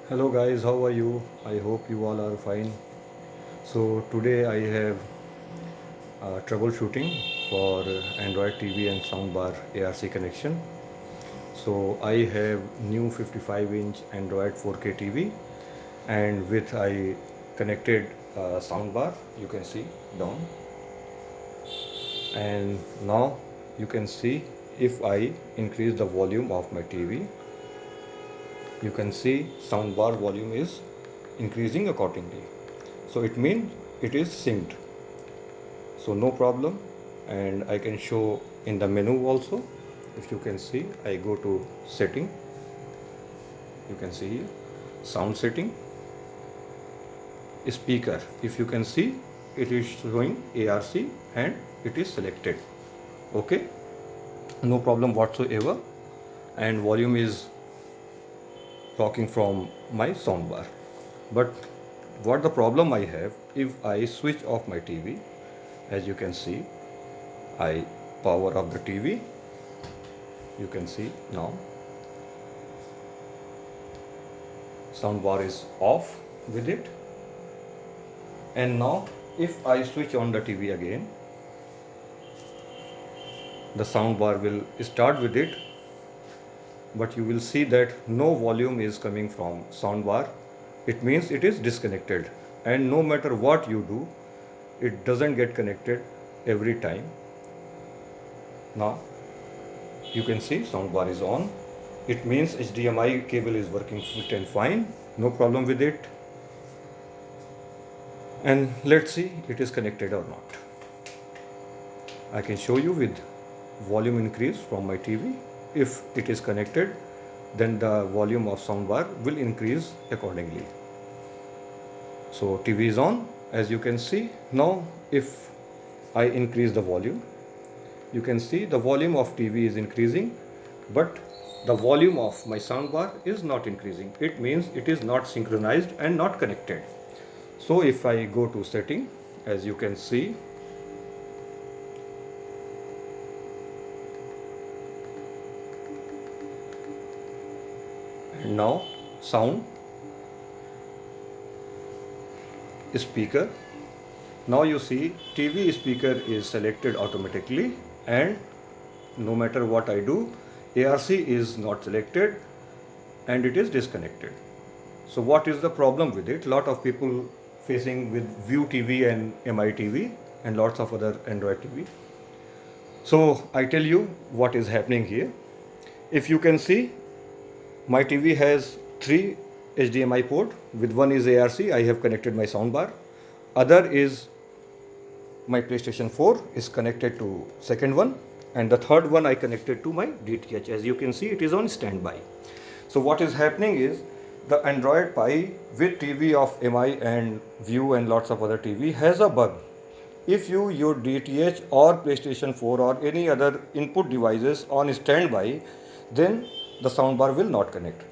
Hello guys, how are you? I hope you all are fine. So today I have troubleshooting for Android TV and soundbar ARC connection. So I have new 55-inch Android 4K TV, and with I connected soundbar, you can see down, and now you can see if I increase the volume of my TV, you can see soundbar volume is increasing accordingly. So it means it is synced. So no problem, and I can show in the menu also. If you can see, I go to setting, you can see here, sound setting, speaker. If you can see, it is showing ARC and it is selected. Okay, no problem whatsoever, and volume is talking from my soundbar. But what the problem I have, if I switch off my TV, as you can see, I power off the TV, you can see now soundbar is off with it. And now if I switch on the TV again, the soundbar will start with it, but you will see that no volume is coming from soundbar. It means it is disconnected, and no matter what you do, it doesn't get connected every time. Now you can see soundbar is on. It means HDMI cable is working fit and fine, no problem with it. And let's see it is connected or not. I can show you with volume increase from my TV. If it is connected, then the volume of soundbar will increase accordingly. So TV is on, as you can see. Now if I increase the volume, you can see the volume of TV is increasing, but the volume of my soundbar is not increasing. It means it is not synchronized and not connected. So if I go to setting, as you can see, and now sound, speaker. Now you see TV speaker is selected automatically, and no matter what I do, ARC is not selected and it is disconnected. So what is the problem with it? Lot of people facing with View TV and MI TV and lots of other Android TV. So I tell you what is happening here. If you can see, my TV has 3 HDMI port. With one is ARC, I have connected my soundbar. Other is my PlayStation 4 is connected to second one, and the third one I connected to my DTH. As you can see, it is on standby. So what is happening is the Android Pie with TV of MI and View and lots of other TV has a bug. If your DTH or PlayStation 4 or any other input devices on standby, then the soundbar will not connect.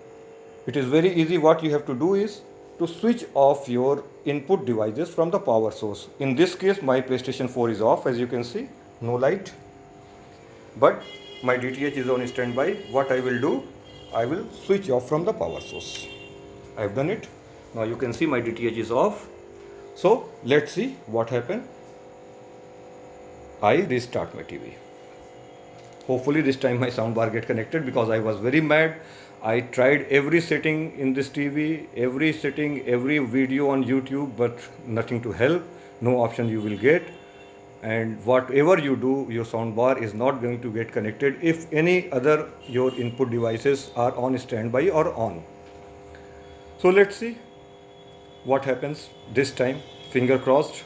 It is very easy. What you have to do is to switch off your input devices from the power source. In this case, my PlayStation 4 is off, as you can see, no light, but my DTH is on standby. What I will do, I will switch off from the power source. I have done it. Now you can see my DTH is off. So let's see what happened. I restart my TV. Hopefully this time my soundbar get connected, because I was very mad. I tried every setting in this TV, every setting, every video on YouTube, but nothing to help. No option you will get. And whatever you do, your soundbar is not going to get connected if any other your input devices are on standby or on. So let's see what happens this time. Finger crossed.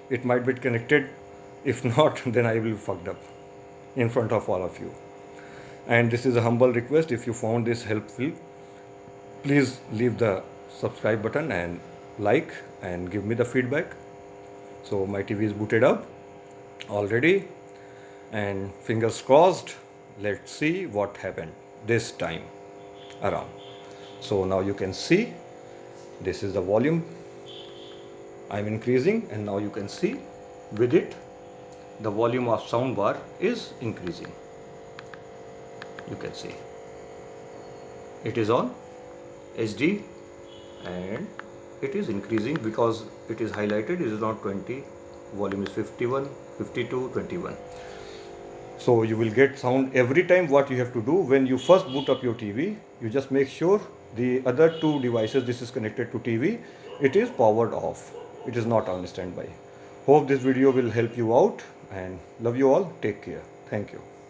It might be connected. If not, then I will be fucked up in front of all of you. And this is a humble request. If you found this helpful, please leave the subscribe button and like and give me the feedback. So my TV is booted up already, and fingers crossed. Let's see what happened this time around. So now you can see this is the volume I'm increasing, and now you can see with it the volume of soundbar is increasing. You can see it is on. HD, and it is increasing because it is highlighted. It is not 20, volume is 51, 52, 21. So you will get sound every time. What you have to do when you first boot up your TV, you just make sure the other two devices this is connected to TV, it is powered off. It is not on standby. Hope this video will help you out, and love you all. Take care. Thank you.